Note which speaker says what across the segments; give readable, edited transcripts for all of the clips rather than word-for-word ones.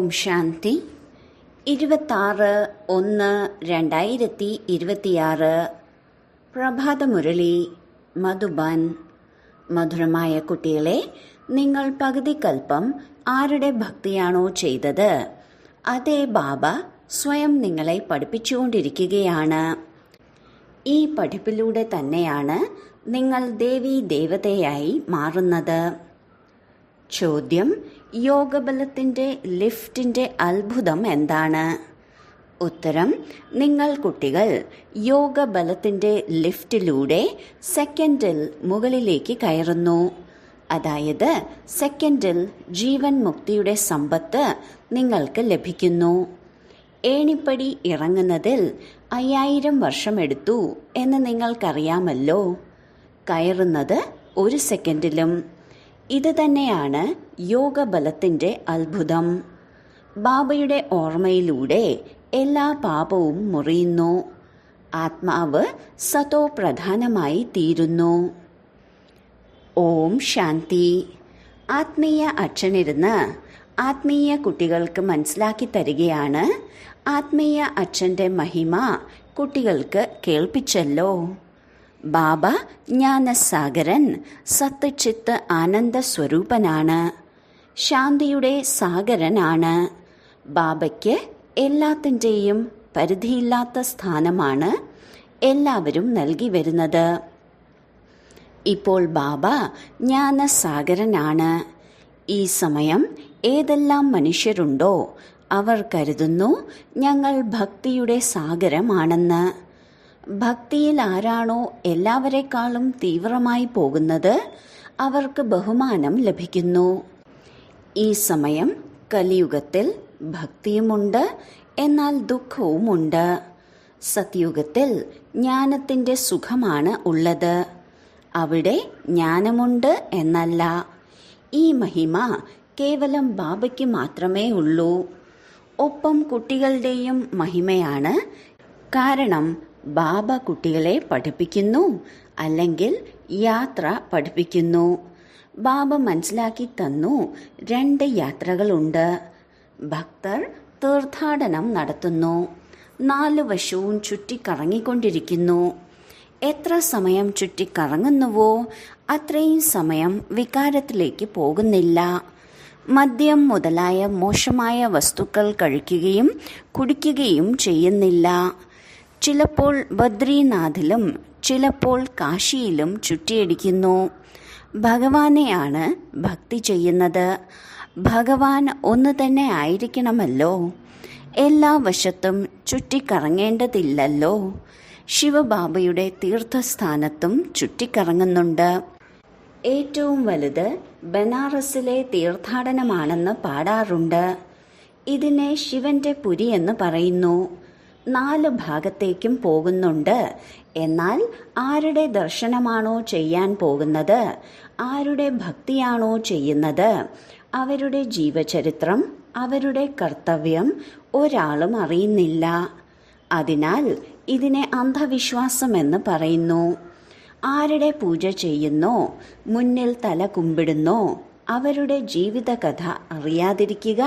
Speaker 1: ഓം ശാന്തി. 26/1/2026 പ്രഭാതമുരളി മധുബൻ. മധുരമായ കുട്ടികളെ, നിങ്ങൾ പകുതി കൽപ്പം ആരുടെ ഭക്തിയാണോ ചെയ്തത്, അതേ ബാബ സ്വയം നിങ്ങളെ പഠിപ്പിച്ചുകൊണ്ടിരിക്കുകയാണ്. ഈ പഠിപ്പിലൂടെ തന്നെയാണ് നിങ്ങൾ ദേവീ ദേവതയായി മാറുന്നത്. ചോദ്യം: യോഗബലത്തിന്റെ ലിഫ്റ്റിന്റെ അത്ഭുതം എന്താണ്? ഉത്തരം: നിങ്ങൾ കുട്ടികൾ യോഗബലത്തിന്റെ ലിഫ്റ്റിലൂടെ സെക്കൻഡിൽ മുകളിലേക്ക് കയറുന്നു. അതായത് സെക്കൻഡിൽ ജീവൻ മുക്തിയുടെ സമ്പത്ത് നിങ്ങൾക്ക് ലഭിക്കുന്നു. ഏണിപ്പടി ഇറങ്ങുന്നതിൽ 5000 വർഷമെടുത്തു എന്ന് നിങ്ങൾക്കറിയാമല്ലോ. കയറുന്നത് 1 സെക്കൻഡിലും. ഇത് തന്നെയാണ് യോഗബലത്തിന്റെ അത്ഭുതം. ബാബയുടെ ഓർമ്മയിലൂടെ എല്ലാ പാപവും മുറിയുന്നു. ആത്മാവ് സതോ പ്രധാനമായി തീരുന്നു. ഓം ശാന്തി. ആത്മീയ അച്ഛനിരുന്ന് ആത്മീയ കുട്ടികൾക്ക് മനസ്സിലാക്കി തരികയാണ്. ആത്മീയ അച്ഛന്റെ മഹിമ കുട്ടികൾക്ക് കേൾപ്പിച്ചല്ലോ. ബാബ ജ്ഞാനസാഗരൻ, സത്ത് ചിത്ത് ആനന്ദ സ്വരൂപനാണ്, ശാന്തിയുടെ സാഗരനാണ്. ബാബയ്ക്ക് എല്ലാത്തിൻ്റെയും പരിധിയില്ലാത്ത സ്ഥാനമാണ് എല്ലാവരും നൽകി വരുന്നത്. ഇപ്പോൾ ബാബ ജ്ഞാനസാഗരനാണ്. ഈ സമയം ഏതെല്ലാം മനുഷ്യരുണ്ടോ അവർ കരുതുന്നു ഞങ്ങൾ ഭക്തിയുടെ സാഗരമാണെന്ന്. ഭക്തിയിൽ ആരാണോ എല്ലാവരെക്കാളും തീവ്രമായി പോകുന്നത് അവർക്ക് ബഹുമാനം ലഭിക്കുന്നു. ഈ സമയം കലിയുഗത്തിൽ ഭക്തിയുമുണ്ട്, എന്നാൽ ദുഃഖവുമുണ്ട്. സത്യുഗത്തിൽ ജ്ഞാനത്തിന്റെ സുഖമാണ് ഉള്ളത്. അവിടെ ജ്ഞാനമുണ്ട് എന്നല്ല. ഈ മഹിമ കേവലം ബാബയ്ക്ക് മാത്രമേ ഉള്ളൂ. ഒപ്പം കുട്ടികളുടെയും മഹിമയാണ്. കാരണം ബാബ കുട്ടികളെ പഠിപ്പിക്കുന്നു, അല്ലെങ്കിൽ യാത്ര പഠിപ്പിക്കുന്നു. ബാബ മനസ്സിലാക്കി തന്നു 2 യാത്രകളുണ്ട്. ഭക്തർ തീർത്ഥാടനം നടത്തുന്നു, 4 വശവും ചുറ്റിക്കറങ്ങിക്കൊണ്ടിരിക്കുന്നു. എത്ര സമയം ചുറ്റിക്കറങ്ങുന്നുവോ അത്രയും സമയം വികാരത്തിലേക്ക് പോകുന്നില്ല. മദ്യം മുതലായ മോശമായ വസ്തുക്കൾ കഴിക്കുകയും കുടിക്കുകയും ചെയ്യുന്നില്ല. ചിലപ്പോൾ ബദ്രീനാഥിലും ചിലപ്പോൾ കാശിയിലും ചുറ്റിയടിക്കുന്നു. ഭഗവാനെയാണ് ഭക്തി ചെയ്യുന്നത്. ഭഗവാൻ ഒന്ന് തന്നെ ആയിരിക്കണമല്ലോ. എല്ലാ വശത്തും ചുറ്റിക്കറങ്ങേണ്ടതില്ലല്ലോ. ശിവബാബയുടെ തീർത്ഥസ്ഥാനത്തും ചുറ്റിക്കറങ്ങുന്നുണ്ട്. ഏറ്റവും വലുത് ബനാറസിലെ തീർത്ഥാടനമാണെന്ന് പാടാറുണ്ട്. ഇതിനെ ശിവന്റെ പുരി എന്ന് പറയുന്നു. 4 ഭാഗത്തേക്കും പോകുന്നുണ്ട്. എന്നാൽ ആരുടെ ദർശനമാണോ ചെയ്യാൻ പോകുന്നത്, ആരുടെ ഭക്തിയാണോ ചെയ്യുന്നത്, അവരുടെ ജീവചരിത്രം, അവരുടെ കർത്തവ്യം ഒരാളും അറിയുന്നില്ല. അതിനാൽ ഇതിനെ അന്ധവിശ്വാസമെന്ന് പറയുന്നു. ആരുടെ പൂജ ചെയ്യുന്നോ, മുന്നിൽ തല കുമ്പിടുന്നോ, അവരുടെ ജീവിതകഥ അറിയാതിരിക്കുക,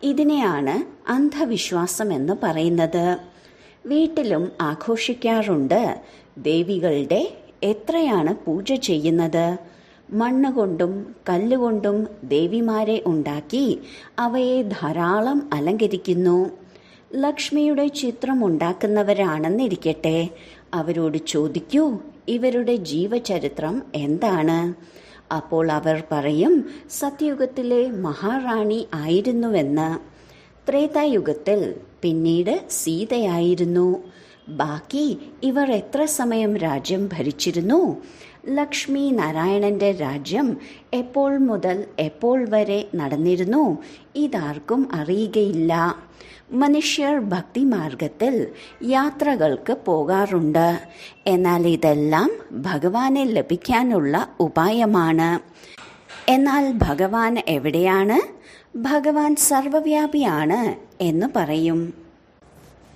Speaker 1: ഇതിനെയാണ് അന്ധവിശ്വാസമെന്ന് പറയുന്നത്. വീട്ടിലും ആഘോഷിക്കാറുണ്ട്. ദേവികളുടെ എത്രയാണ് പൂജ ചെയ്യുന്നത്? മണ്ണുകൊണ്ടും കല്ലുകൊണ്ടും ദേവിമാരെ ഉണ്ടാക്കി അവയെ ധാരാളം അലങ്കരിക്കുന്നു. ലക്ഷ്മിയുടെ ചിത്രം ഉണ്ടാക്കുന്നവരാണെന്നിരിക്കട്ടെ, അവരോട് ചോദിക്കൂ ഇവരുടെ ജീവചരിത്രം എന്താണ്? അപ്പോൾ അവർ പറയും സത്യയുഗത്തിലെ മഹാറാണി ആയിരുന്നുവെന്ന്. ത്രേതായുഗത്തിൽ പിന്നീട് സീതയായിരുന്നു. ബാക്കി ഇവർ എത്ര സമയം രാജ്യം ഭരിച്ചിരുന്നു? ലക്ഷ്മി നാരായണന്റെ രാജ്യം എപ്പോൾ മുതൽ എപ്പോൾ വരെ നടന്നിരുന്നു? ഇതാർക്കും അറിയുകയില്ല. മനുഷ്യർ ഭക്തിമാർഗത്തിൽ യാത്രകൾക്ക് പോകാറുണ്ട്. എന്നാൽ ഇതെല്ലാം ഭഗവാനെ ലഭിക്കാനുള്ള ഉപായമാണ്. എന്നാൽ ഭഗവാൻ എവിടെയാണ്? ഭഗവാൻ സർവവ്യാപിയാണ് എന്ന് പറയും.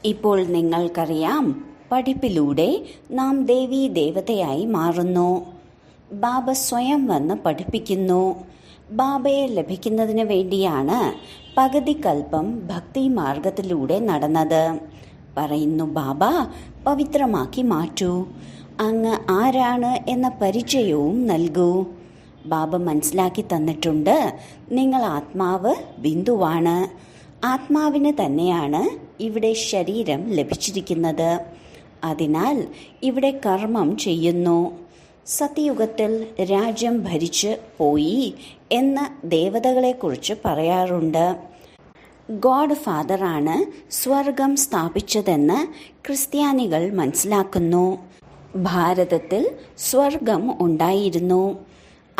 Speaker 1: ഇപ്പോൾ നിങ്ങൾക്കറിയാം, പഠിപ്പിലൂടെ നാം ദേവീ ദേവതയായി മാറുന്നു. ബാബ സ്വയം വന്ന് പഠിപ്പിക്കുന്നു. ബാബയെ ലഭിക്കുന്നതിന് വേണ്ടിയാണ് പകുതി കൽപ്പം ഭക്തി മാർഗത്തിലൂടെ നടന്നത്. പറയുന്നു, ബാബ പവിത്രമാക്കി മാറ്റൂ, അങ്ങ് ആരാണ് എന്ന പരിചയവും നൽകൂ. ബാബ മനസ്സിലാക്കി തന്നിട്ടുണ്ട്, നിങ്ങൾ ആത്മാവ് ബിന്ദുവാണ്. ആത്മാവിന് തന്നെയാണ് ഇവിടെ ശരീരം ലഭിച്ചിരിക്കുന്നത്. അതിനാൽ ഇവിടെ കർമ്മം ചെയ്യുന്നു. സത്യയുഗത്തിൽ രാജ്യം ഭരിച്ച് പോയി എന്ന് ദേവതകളെക്കുറിച്ച് പറയാറുണ്ട്. ഗോഡ് ഫാദറാണ് സ്വർഗം സ്ഥാപിച്ചതെന്ന് ക്രിസ്ത്യാനികൾ മനസ്സിലാക്കുന്നു. ഭാരതത്തിൽ സ്വർഗം ഉണ്ടായിരുന്നു.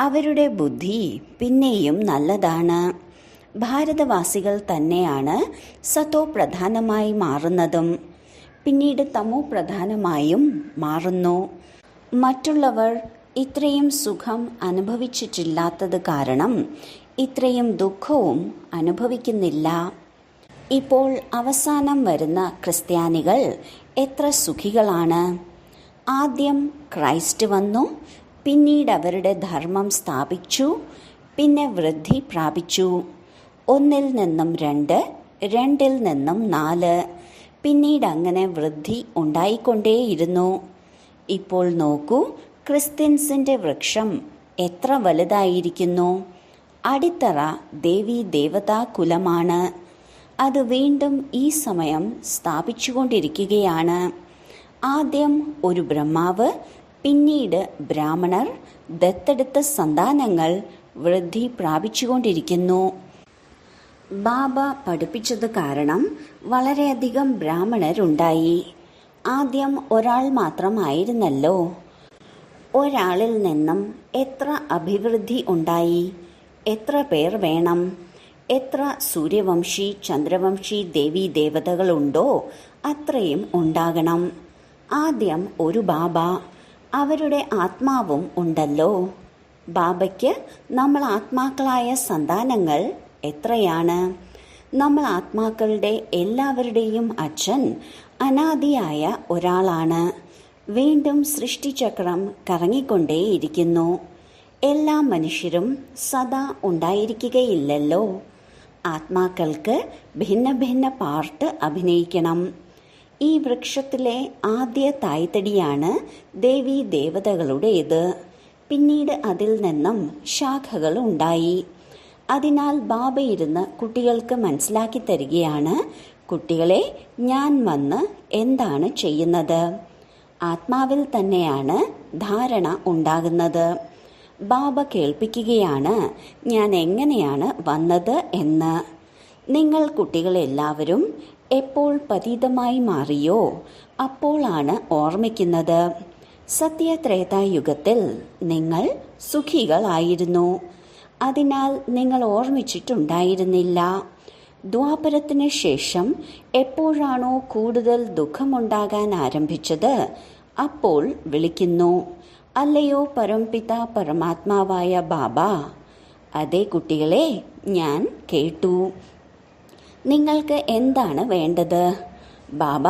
Speaker 1: അവരുടെ ബുദ്ധി പിന്നെയും നല്ലതാണ്. ഭാരതവാസികൾ തന്നെയാണ് സത്തോ പ്രധാനമായി മാറുന്നതും പിന്നീട് തമോ പ്രധാനമായും മാറുന്നു. മറ്റുള്ളവർ ഇത്രയും സുഖം അനുഭവിച്ചിട്ടില്ലാത്തത് കാരണം ഇത്രയും ദുഃഖവും അനുഭവിക്കുന്നില്ല. ഇപ്പോൾ അവസാനം വരുന്ന ക്രിസ്ത്യാനികൾ എത്ര സുഖികളാണ്. ആദ്യം ക്രൈസ്റ്റ് വന്നു, പിന്നീട് അവരുടെ ധർമ്മം സ്ഥാപിച്ചു, പിന്നെ വൃദ്ധി പ്രാപിച്ചു. 1 നിന്നും 2, 2 നിന്നും 4, പിന്നീട് അങ്ങനെ വൃദ്ധി ഉണ്ടായിക്കൊണ്ടേയിരുന്നു. ഇപ്പോൾ നോക്കൂ, ക്രിസ്ത്യൻസിൻ്റെ വൃക്ഷം എത്ര വലുതായിരിക്കുന്നു. അടിത്തറ ദേവീ ദേവതാ കുലമാണ്. അത് വീണ്ടും ഈ സമയം സ്ഥാപിച്ചുകൊണ്ടിരിക്കുകയാണ്. ആദ്യം ഒരു ബ്രഹ്മാവ്, പിന്നീട് ബ്രാഹ്മണർ, ദത്തെടുത്ത സന്താനങ്ങൾ വൃദ്ധി പ്രാപിച്ചുകൊണ്ടിരിക്കുന്നു. ബാബ പഠിപ്പിച്ചത് കാരണം വളരെയധികം ബ്രാഹ്മണരുണ്ടായി. ആദ്യം ഒരാൾ മാത്രമായിരുന്നല്ലോ. ഒരാളിൽ നിന്നും എത്ര അഭിവൃദ്ധി ഉണ്ടായി. എത്ര പേർ വേണം? എത്ര സൂര്യവംശി ചന്ദ്രവംശി ദേവീ ദേവതകളുണ്ടോ അത്രയും ഉണ്ടാകണം. ആദ്യം ഒരു ബാബ, അവരുടെ ആത്മാവും ഉണ്ടല്ലോ. ബാബയ്ക്ക് നമ്മൾ ആത്മാക്കളായ സന്താനങ്ങൾ എത്രയാണ്? നമ്മൾ ആത്മാക്കളുടെ എല്ലാവരുടെയും അച്ഛൻ അനാദിയായ ഒരാളാണ്. വീണ്ടും സൃഷ്ടിചക്രം കറങ്ങിക്കൊണ്ടേയിരിക്കുന്നു. എല്ലാ മനുഷ്യരും സദാ ഉണ്ടായിരിക്കുകയില്ലല്ലോ. ആത്മാക്കൾക്ക് ഭിന്ന ഭിന്ന പാർട്ട് അഭിനയിക്കണം. ഈ വൃക്ഷത്തിലെ ആദ്യ തായ്തടിയാണ് ദേവീ ദേവതകളുടേത്. പിന്നീട് അതിൽ നിന്നും ശാഖകൾ ഉണ്ടായി. അതിനാൽ ബാബ ഇരുന്ന് കുട്ടികൾക്ക് മനസ്സിലാക്കി തരികയാണ്, കുട്ടികളെ, ഞാൻ വന്ന് എന്താണ് ചെയ്യുന്നത്? ആത്മാവിൽ തന്നെയാണ് ധാരണ ഉണ്ടാകുന്നത്. ബാബ കേൾപ്പിക്കുകയാണ്, ഞാൻ എങ്ങനെയാണ് വന്നത് എന്ന്. നിങ്ങൾ കുട്ടികളെല്ലാവരും എപ്പോൾ പതീതമായി മാറിയോ അപ്പോഴാണ് ഓർമ്മിക്കുന്നത്. സത്യത്രേതായുഗത്തിൽ നിങ്ങൾ സുഖികളായിരുന്നു. അതിനാൽ നിങ്ങൾ ഓർമ്മിച്ചിട്ടുണ്ടായിരുന്നില്ല. ദ്വാപരത്തിന് ശേഷം എപ്പോഴാണോ കൂടുതൽ ദുഃഖമുണ്ടാകാൻ ആരംഭിച്ചത് അപ്പോൾ വിളിക്കുന്നു, അല്ലയോ പരംപിത പരമാത്മാവായ ബാബ. അതേ കുട്ടികളെ, ഞാൻ കേട്ടു. നിങ്ങൾക്ക് എന്താണ് വേണ്ടത്? ബാബ,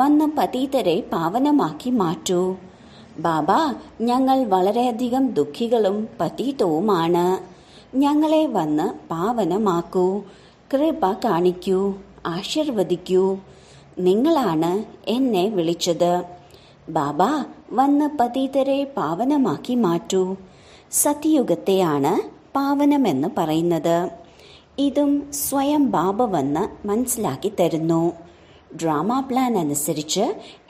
Speaker 1: വന്ന പതീതരെ പാവനമാക്കി മാറ്റൂ. ബാബ, ഞങ്ങൾ വളരെയധികം ദുഃഖികളും പതീതവുമാണ്. ഞങ്ങളെ വന്ന് പാവനമാക്കൂ, കൃപ കാണിക്കൂ, ആശീർവദിക്കൂ. നിങ്ങളാണ് എന്നെ വിളിച്ചത്. ബാബ, വന്ന് പതീതരെ പാവനമാക്കി മാറ്റൂ. സത്യയുഗത്തെയാണ് പാവനമെന്ന് പറയുന്നത്. ഇതും സ്വയം ബാബ വന്ന് മനസ്സിലാക്കി തരുന്നു. ഡ്രാമ പ്ലാൻ അനുസരിച്ച്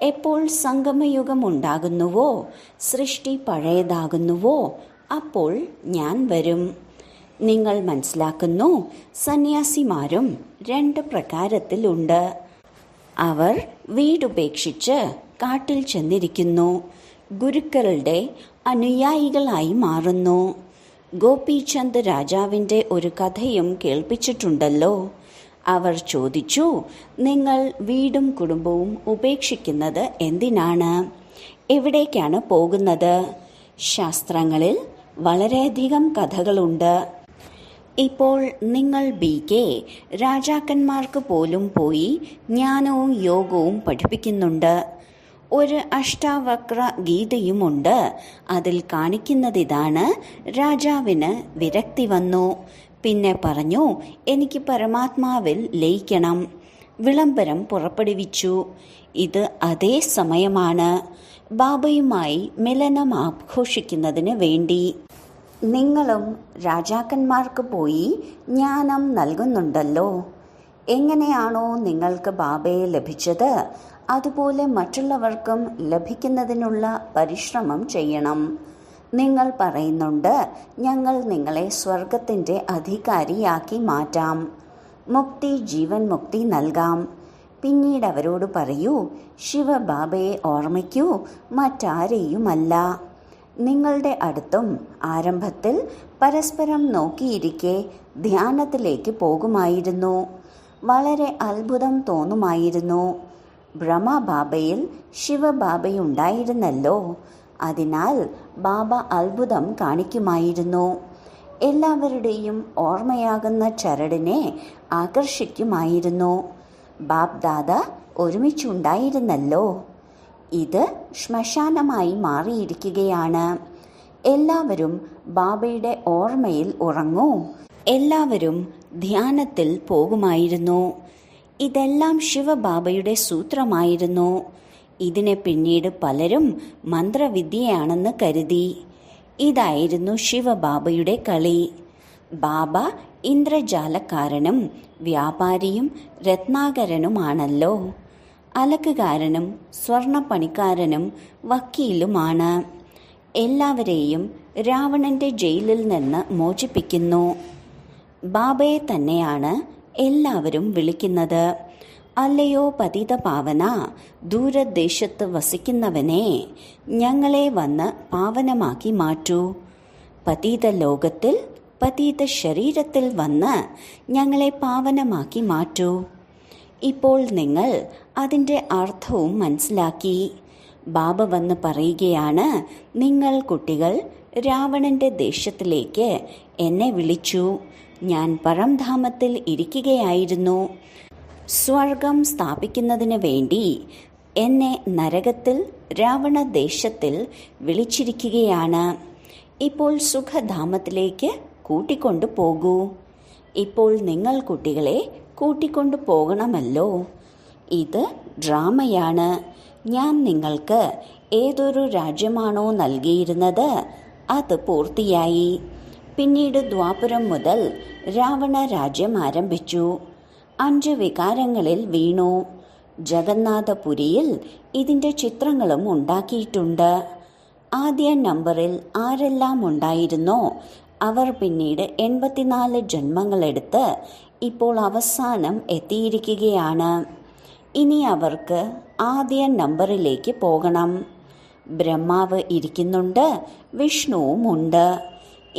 Speaker 1: എപ്പോൾ സംഗമയുഗം ഉണ്ടാകുന്നുവോ, സൃഷ്ടി പഴയതാകുന്നുവോ, അപ്പോൾ ഞാൻ വരും. നിങ്ങൾ മനസ്സിലാക്കുന്നു, സന്യാസിമാരും 2 പ്രകാരത്തിലുണ്ട്. അവർ വീടുപേക്ഷിച്ച് കാട്ടിൽ ചെന്നിരിക്കുന്നു. ഗുരുക്കളുടെ അനുയായികളായി മാറുന്നു. ഗോപീചന്ദ് രാജാവിൻ്റെ ഒരു കഥയും കേൾപ്പിച്ചിട്ടുണ്ടല്ലോ. അവർ ചോദിച്ചു, നിങ്ങൾ വീടും കുടുംബവും ഉപേക്ഷിക്കുന്നത് എന്തിനാണ്? എവിടേക്കാണ് പോകുന്നത്? ശാസ്ത്രങ്ങളിൽ വളരെയധികം കഥകളുണ്ട്. ഇപ്പോൾ നിങ്ങൾ BK രാജാക്കന്മാർക്ക് പോലും പോയി ജ്ഞാനവും യോഗവും പഠിപ്പിക്കുന്നുണ്ട്. ഒരു അഷ്ടാവക്ര ഗീതയുമുണ്ട്. അതിൽ കാണിക്കുന്നതിതാണ്. രാജാവിന് വിരക്തി വന്നു. പിന്നെ പറഞ്ഞു, എനിക്ക് പരമാത്മാവിൽ ലയിക്കണം. വിളംബരം പുറപ്പെടുവിച്ചു. ഇത് അതേ സമയമാണ് ബാബയുമായി മിലനം ആഘോഷിക്കുന്നതിന് വേണ്ടി. നിങ്ങളും രാജാക്കന്മാർക്ക് പോയി ജ്ഞാനം നൽകുന്നുണ്ടല്ലോ. എങ്ങനെയാണോ നിങ്ങൾക്ക് ബാബയെ ലഭിച്ചത്, അതുപോലെ മറ്റുള്ളവർക്കും ലഭിക്കുന്നതിനുള്ള പരിശ്രമം ചെയ്യണം. നിങ്ങൾ പറയുന്നുണ്ട്, ഞങ്ങൾ നിങ്ങളെ സ്വർഗത്തിൻ്റെ അധികാരിയാക്കി മാറ്റാം, മുക്തി ജീവൻ മുക്തി നൽകാം. പിന്നീട് അവരോട് പറയൂ, ശിവബാബയെ ഓർമ്മിക്കൂ, മറ്റാരെയുമല്ല. നിങ്ങളുടെ അടുത്തും ആരംഭത്തിൽ പരസ്പരം നോക്കിയിരിക്കെ ധ്യാനത്തിലേക്ക് പോകുമായിരുന്നു. വളരെ അത്ഭുതം തോന്നുമായിരുന്നു. ബ്രഹ്മബാബയിൽ ശിവബാബയുണ്ടായിരുന്നല്ലോ. അതിനാൽ ബാബ അത്ഭുതം കാണിക്കുമായിരുന്നു. എല്ലാവരുടെയും ഓർമ്മയാകുന്ന ചരടിനെ ആകർഷിക്കുമായിരുന്നു. ബാബ് ദാദ ഒരുമിച്ചുണ്ടായിരുന്നല്ലോ. ഇത് ശ്മശാനമായി മാറിയിരിക്കുകയാണ്. എല്ലാവരും ബാബയുടെ ഓർമ്മയിൽ ഉറങ്ങൂ. എല്ലാവരും ധ്യാനത്തിൽ പോകുമായിരുന്നു. ഇതെല്ലാം ശിവബാബയുടെ സൂത്രമായിരുന്നു. ഇതിനെ പിന്നീട് പലരും മന്ത്രവിദ്യയാണെന്ന് കരുതി. ഇതായിരുന്നു ശിവബാബയുടെ കളി. ബാബ ഇന്ദ്രജാലക്കാരനും വ്യാപാരിയും രത്നാകരനുമാണല്ലോ. അലക്കുകാരനും സ്വർണപ്പണിക്കാരനും വക്കീലുമാണ്. എല്ലാവരെയും രാവണന്റെ ജയിലിൽ നിന്ന് മോചിപ്പിക്കുന്നു. ബാബയെ തന്നെയാണ് എല്ലാവരും വിളിക്കുന്നത്. അല്ലയോ പതിത പാവന, ദൂരദേശത്ത് വസിക്കുന്നവനെ, ഞങ്ങളെ വന്ന് പാവനമാക്കി മാറ്റൂ. പതീത ലോകത്തിൽ പതീത ശരീരത്തിൽ വന്ന് ഞങ്ങളെ പാവനമാക്കി മാറ്റൂ. ഇപ്പോൾ നിങ്ങൾ അതിൻ്റെ അർത്ഥവും മനസ്സിലാക്കി. ബാബ വന്ന് പറയുകയാണ്, നിങ്ങൾ കുട്ടികൾ രാവണന്റെ ദേശത്തിലേക്ക് എന്നെ വിളിച്ചു. ഞാൻ പരംധാമത്തിൽ ഇരിക്കുകയായിരുന്നു. സ്വർഗം സ്ഥാപിക്കുന്നതിന് വേണ്ടി എന്നെ നരകത്തിൽ രാവണദേശത്തിൽ വിളിച്ചിരിക്കുകയാണ്. ഇപ്പോൾ സുഖധാമത്തിലേക്ക് കൂട്ടിക്കൊണ്ടു പോകൂ. ഇപ്പോൾ നിങ്ങൾ കുട്ടികളെ കൂട്ടിക്കൊണ്ടു പോകണമല്ലോ. ഇത് ഡ്രാമയാണ്. ഞാൻ നിങ്ങൾക്ക് ഏതൊരു രാജ്യമാണോ നൽകിയിരുന്നത് അത് പൂർത്തിയായി. പിന്നീട് ദ്വാപരം മുതൽ രാവണ രാജ്യം ആരംഭിച്ചു. 5 വികാരങ്ങളിൽ വീണു. ജഗന്നാഥപുരിയിൽ ഇതിൻ്റെ ചിത്രങ്ങളും ഉണ്ടാക്കിയിട്ടുണ്ട്. ആദ്യ നമ്പറിൽ ആരെല്ലാം ഉണ്ടായിരുന്നോ അവർ പിന്നീട് 84 ജന്മങ്ങളെടുത്ത് ഇപ്പോൾ അവസാനം എത്തിയിരിക്കുകയാണ്. ഇനി അവർക്ക് ആദ്യ നമ്പറിലേക്ക് പോകണം. ബ്രഹ്മാവ് ഇരിക്കുന്നുണ്ട്, വിഷ്ണുവും ഉണ്ട്.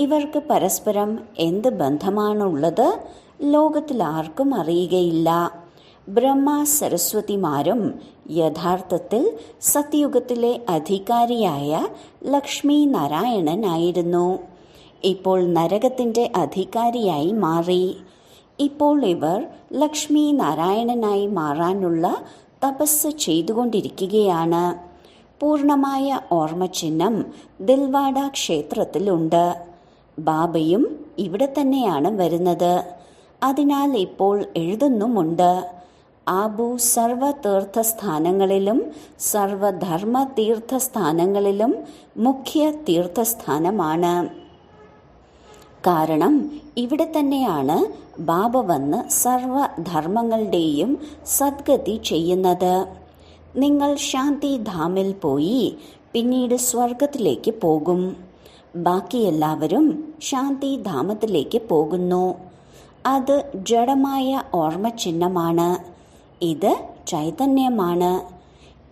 Speaker 1: ഇവർക്ക് പരസ്പരം എന്ത് ബന്ധമാണുള്ളത് ലോകത്തിൽ ആർക്കും അറിയുകയില്ല. ബ്രഹ്മ സരസ്വതിമാരും യഥാർത്ഥത്തിൽ സത്യയുഗത്തിലെ അധികാരിയായ ലക്ഷ്മി നാരായണനായിരുന്നു. ഇപ്പോൾ നരകത്തിൻ്റെ അധികാരിയായി മാറി. ഇപ്പോൾ ഇവർ ലക്ഷ്മി നാരായണനായി മാറാനുള്ള തപസ് ചെയ്തുകൊണ്ടിരിക്കുകയാണ്. പൂർണ്ണമായ ഓർമ്മചിഹ്നം ദിൽവാഡ ക്ഷേത്രത്തിലുണ്ട്. ബാബയും ഇവിടെ തന്നെയാണ് വരുന്നത്. അതിനാൽ ഇപ്പോൾ എഴുതുന്നുമുണ്ട്, ആബു സർവ തീർത്ഥസ്ഥാനങ്ങളിലും സർവധർമ്മ തീർത്ഥസ്ഥാനങ്ങളിലും മുഖ്യ തീർത്ഥസ്ഥാനമാണ്. കാരണം ഇവിടെ തന്നെയാണ് ബാബ വന്ന് സർവധർമ്മങ്ങളുടെയും സദ്ഗതി ചെയ്യുന്നത്. നിങ്ങൾ ശാന്തിധാമിൽ പോയി പിന്നീട് സ്വർഗത്തിലേക്ക് പോകും. ബാക്കി എല്ലാവരും ശാന്തിധാമത്തിലേക്ക് പോകുന്നു. അത് ജഡമായ ഓർമ്മചിഹ്നമാണ്. ഇത് ചൈതന്യമാണ്.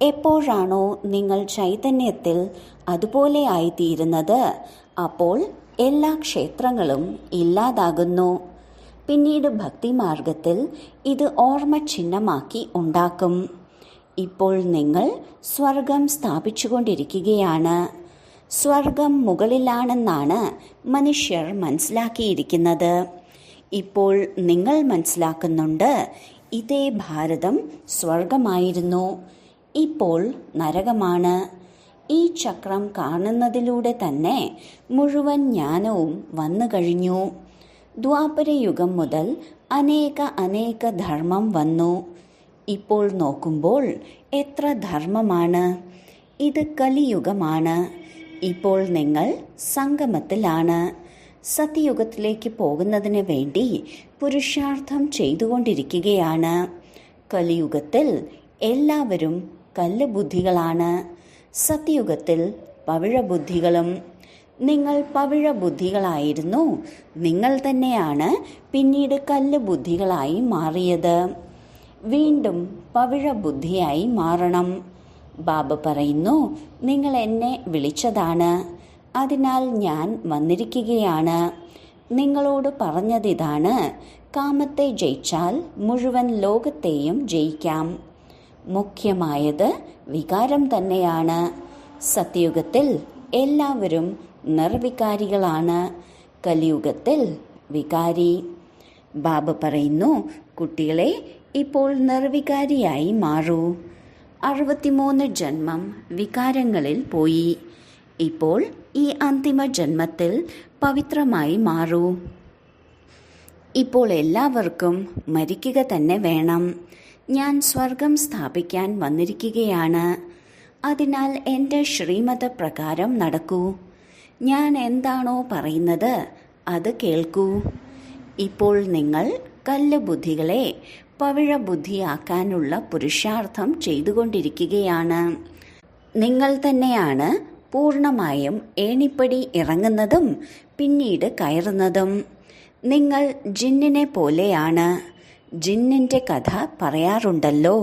Speaker 1: എപ്പോഴാണോ നിങ്ങൾ ചൈതന്യത്തിൽ അതുപോലെ ആയിത്തീരുന്നത്, അപ്പോൾ എല്ലാ ക്ഷേത്രങ്ങളും ഇല്ലാതാകുന്നു. പിന്നീട് ഭക്തിമാർഗത്തിൽ ഇത് ഓർമ്മചിഹ്നമാക്കി ഉണ്ടാക്കും. ഇപ്പോൾ നിങ്ങൾ സ്വർഗം സ്ഥാപിച്ചുകൊണ്ടിരിക്കുകയാണ്. സ്വർഗം മുകളിലാണെന്നാണ് മനുഷ്യർ മനസ്സിലാക്കിയിരിക്കുന്നത്. ഇപ്പോൾ നിങ്ങൾ മനസ്സിലാക്കുന്നുണ്ട്, ഇതേ ഭാരതം സ്വർഗമായിരുന്നു. ഇപ്പോൾ നരകമാണ്. ഈ ചക്രം കാണുന്നതിലൂടെ തന്നെ മുഴുവൻ ജ്ഞാനവും വന്നു കഴിഞ്ഞു. ദ്വാപരയുഗം മുതൽ അനേക ധർമ്മം വന്നു. ഇപ്പോൾ നോക്കുമ്പോൾ എത്ര ധർമ്മമാണ്. ഇത് കലിയുഗമാണ്. ഇപ്പോൾ നിങ്ങൾ സംഗമത്തിലാണ്. സത്യയുഗത്തിലേക്ക് പോകുന്നതിന് വേണ്ടി പുരുഷാർത്ഥം ചെയ്തുകൊണ്ടിരിക്കുകയാണ്. കലിയുഗത്തിൽ എല്ലാവരും കല്ലുബുദ്ധികളാണ്. സത്യയുഗത്തിൽ പവിഴബുദ്ധികളും. നിങ്ങൾ പവിഴബുദ്ധികളായിരുന്നു. നിങ്ങൾ തന്നെയാണ് പിന്നീട് കല്ലുബുദ്ധികളായി മാറിയത്. വീണ്ടും പവിഴബുദ്ധിയായി മാറണം. ബാബ പറയുന്നു, നിങ്ങൾ എന്നെ വിളിച്ചതാണ്, അതിനാൽ ഞാൻ വന്നിരിക്കുകയാണ്. നിങ്ങളോട് പറഞ്ഞതിതാണ്, കാമത്തെ ജയിച്ചാൽ മുഴുവൻ ലോകത്തെയും ജയിക്കാം. മുഖ്യമായത് വികാരം തന്നെയാണ്. സത്യയുഗത്തിൽ എല്ലാവരും നിർവികാരികളാണ്. കലിയുഗത്തിൽ വികാരി. ബാബ പറയുന്നു, കുട്ടികളെ ഇപ്പോൾ നിർവികാരിയായി മാറൂ. 63 ജന്മം വികാരങ്ങളിൽ പോയി. ഇപ്പോൾ ഈ അന്തിമ ജന്മത്തിൽ പവിത്രമായി മാറൂ. ഇപ്പോൾ എല്ലാവർക്കും മരിക്കുക തന്നെ വേണം. ഞാൻ സ്വർഗം സ്ഥാപിക്കാൻ വന്നിരിക്കുകയാണ്. അതിനാൽ എൻ്റെ ശ്രീമത പ്രകാരം നടക്കൂ. ഞാൻ എന്താണോ പറയുന്നത് അത് കേൾക്കൂ. ഇപ്പോൾ നിങ്ങൾ കല്ലുബുദ്ധികളെ പവിഴബുദ്ധിയാക്കാനുള്ള പുരുഷാർത്ഥം ചെയ്തുകൊണ്ടിരിക്കുകയാണ്. നിങ്ങൾ തന്നെയാണ് പൂർണ്ണമായും ഏണിപ്പടി ഇറങ്ങുന്നതും പിന്നീട് കയറുന്നതും. നിങ്ങൾ ജിന്നിനെ പോലെയാണ്. ജിന്നിൻ്റെ കഥ പറയാറുണ്ടല്ലോ.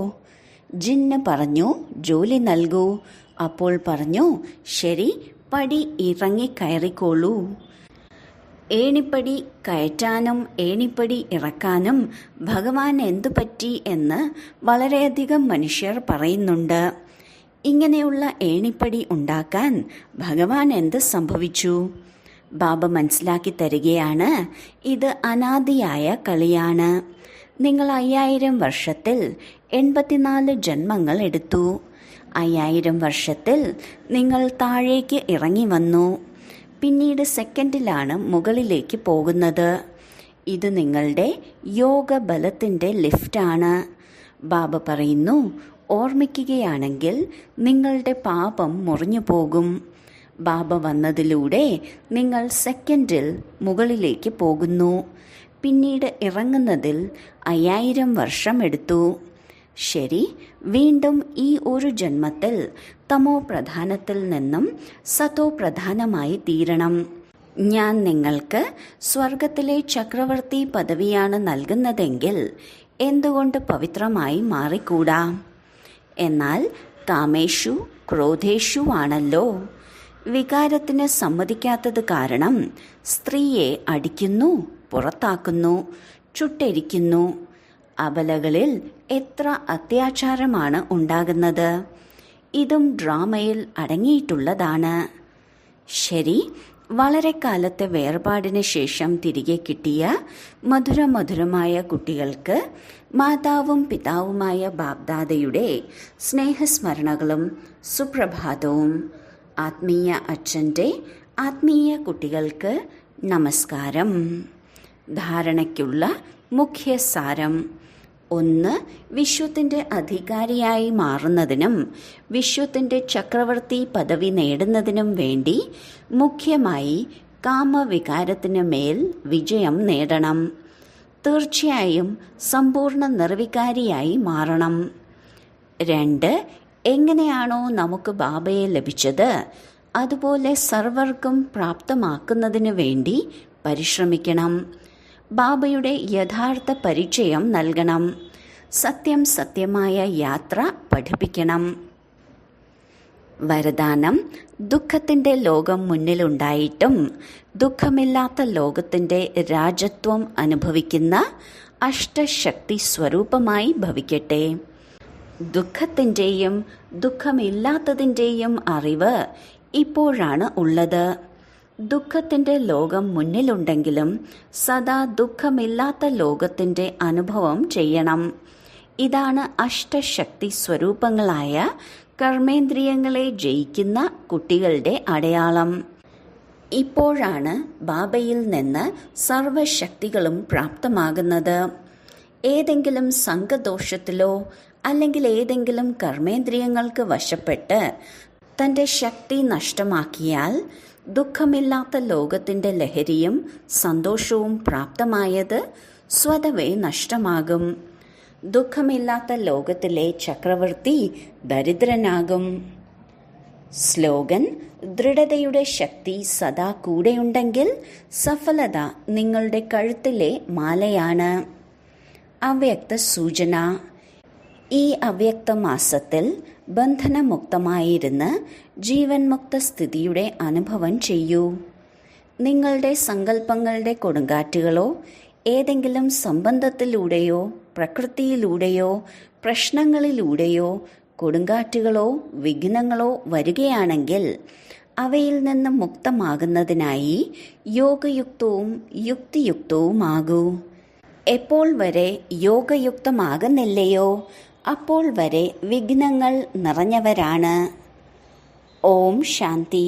Speaker 1: ജിന്ന് പറഞ്ഞു, ജോലി നൽകൂ. അപ്പോൾ പറഞ്ഞു, ശരി, പടി ഇറങ്ങി കയറിക്കോളൂ. ഏണിപ്പടി കയറ്റാനും ഏണിപ്പടി ഇറക്കാനും ഭഗവാൻ എന്തു പറ്റി എന്ന് വളരെയധികം മനുഷ്യർ പറയുന്നുണ്ട്. ഇങ്ങനെയുള്ള ഏണിപ്പടി ഉണ്ടാക്കാൻ ഭഗവാൻ എന്ത് സംഭവിച്ചു? ബാബ മനസ്സിലാക്കി തരികയാണ്, ഇത് അനാദിയായ കളിയാണ്. നിങ്ങൾ 5000 വർഷത്തിൽ 84 ജന്മങ്ങൾ എടുത്തു. 5000 വർഷത്തിൽ നിങ്ങൾ താഴേക്ക് ഇറങ്ങി വന്നു. പിന്നീട് സെക്കൻഡിലാണ് മുകളിലേക്ക് പോകുന്നത്. ഇത് നിങ്ങളുടെ യോഗബലത്തിൻ്റെ ലിഫ്റ്റാണ്. ബാബ പറയുന്നു, ഓർമ്മിക്കുകയാണെങ്കിൽ നിങ്ങളുടെ പാപം മുറിഞ്ഞു പോകും. ബാബ വന്നതിലൂടെ നിങ്ങൾ സെക്കൻഡിൽ മുകളിലേക്ക് പോകുന്നു. പിന്നീട് ഇറങ്ങുന്നതിൽ 5000 വർഷം എടുത്തു. ശരി, വീണ്ടും ഈ ഒരു ജന്മത്തിൽ തമോ പ്രധാനത്തിൽ നിന്നും സതോ പ്രധാനമായി തീരണം. ഞാൻ നിങ്ങൾക്ക് സ്വർഗത്തിലെ ചക്രവർത്തി പദവിയാണ് നൽകുന്നതെങ്കിൽ എന്തുകൊണ്ട് പവിത്രമായി മാറിക്കൂടാ? എന്നാൽ കാമേഷു ക്രോധേഷു ആണല്ലോ. വികാരത്തിന് സമ്മതിക്കാത്തത് കാരണം സ്ത്രീയെ അടിക്കുന്നു, പുറത്താക്കുന്നു, ചുട്ടെരിക്കുന്നു. അബലകളിൽ എത്ര അത്യാചാരമാണ് ഉണ്ടാകുന്നത്. ഇതും ഡ്രാമയിൽ അടങ്ങിയിട്ടുള്ളതാണ്. ശരി, വളരെ കാലത്തെ വേർപാടിന് ശേഷം തിരികെ കിട്ടിയ മധുരമധുരമായ കുട്ടികൾക്ക് മാതാവും പിതാവുമായ ബാബ്ദാദയുടെ സ്നേഹസ്മരണകളും സുപ്രഭാതവും. ആത്മീയ അച്ഛൻ്റെ ആത്മീയ കുട്ടികൾക്ക് നമസ്കാരം. ധാരണയ്ക്കുള്ള മുഖ്യ സാരം: 1. വിശ്വത്തിൻ്റെ അധികാരിയായി മാറുന്നതിനും വിശ്വത്തിൻ്റെ ചക്രവർത്തി പദവി നേടുന്നതിനും വേണ്ടി മുഖ്യമായി കാമവികാരത്തിന് മേൽ വിജയം നേടണം. തീർച്ചയായും സമ്പൂർണ്ണ നിർവികാരിയായി മാറണം. 2. എങ്ങനെയാണോ നമുക്ക് ബാബയെ ലഭിച്ചത് അതുപോലെ സർവർക്കും പ്രാപ്തമാക്കുന്നതിന് വേണ്ടി പരിശ്രമിക്കണം. ബാബയുടെ യഥാർത്ഥ പരിചയം നൽകണം. സത്യം സത്യമായ യാത്ര പഠിപ്പിക്കണം. വരദാനം: ദുഃഖത്തിൻ്റെ ലോകം മുന്നിലുണ്ടായിട്ടും ദുഃഖമില്ലാത്ത ലോകത്തിൻ്റെ രാജത്വം അനുഭവിക്കുന്ന അഷ്ടശക്തി സ്വരൂപമായി ഭവിക്കട്ടെ. ദുഃഖത്തിൻ്റെയും ദുഃഖമില്ലാത്തതിൻ്റെയും അറിവ് ഇപ്പോഴാണ് ഉള്ളത്. ദുഃഖത്തിൻ്റെ ലോകം മുന്നിലുണ്ടെങ്കിലും സദാ ദുഃഖമില്ലാത്ത ലോകത്തിൻ്റെ അനുഭവം ചെയ്യണം. ഇതാണ് അഷ്ടശക്തി സ്വരൂപങ്ങളായ കർമ്മേന്ദ്രിയങ്ങളെ ജയിക്കുന്ന കുട്ടികളുടെ അടയാളം. ഇപ്പോഴാണ് ബാബയിൽ നിന്ന് സർവശക്തികളും പ്രാപ്തമാകുന്നത്. ഏതെങ്കിലും സംഘദോഷത്തിലോ അല്ലെങ്കിൽ ഏതെങ്കിലും കർമ്മേന്ദ്രിയങ്ങൾക്ക് വശപ്പെട്ട് തൻ്റെ ശക്തി നഷ്ടമാക്കിയാൽ ദുഃഖമില്ലാത്ത ലോകത്തിൻ്റെ ലഹരിയും സന്തോഷവും പ്രാപ്തമായത് സ്വതവേ നഷ്ടമാകും. ദുഃഖമില്ലാത്ത ലോകത്തിലെ ചക്രവർത്തി ദരിദ്രനാകും. സ്ലോഗൻ: ദൃഢതയുടെ ശക്തി സദാ കൂടെയുണ്ടെങ്കിൽ സഫലത നിങ്ങളുടെ കഴുത്തിലെ മാലയാണ്. അവ്യക്ത സൂചന: ഈ അവ്യക്ത മാസത്തിൽ ബന്ധനമുക്തമായിരുന്ന് ജീവൻ മുക്ത സ്ഥിതിയുടെ അനുഭവം ചെയ്യൂ. നിങ്ങളുടെ സങ്കല്പങ്ങളുടെ കൊടുങ്കാറ്റുകളോ ഏതെങ്കിലും സംബന്ധത്തിലൂടെയോ പ്രകൃതിയിലൂടെയോ പ്രശ്നങ്ങളിലൂടെയോ കൊടുങ്കാറ്റുകളോ വിഘ്നങ്ങളോ വരികയാണെങ്കിൽ അവയിൽ നിന്ന് മുക്തമാകുന്നതിനായി യോഗയുക്തവും യുക്തിയുക്തവുമാകൂ. എപ്പോൾ വരെ യോഗയുക്തമാകുന്നില്ലയോ അപ്പോൾ വരെ വിഘ്നങ്ങൾ നിറഞ്ഞവരാണ്. ഓം ശാന്തി.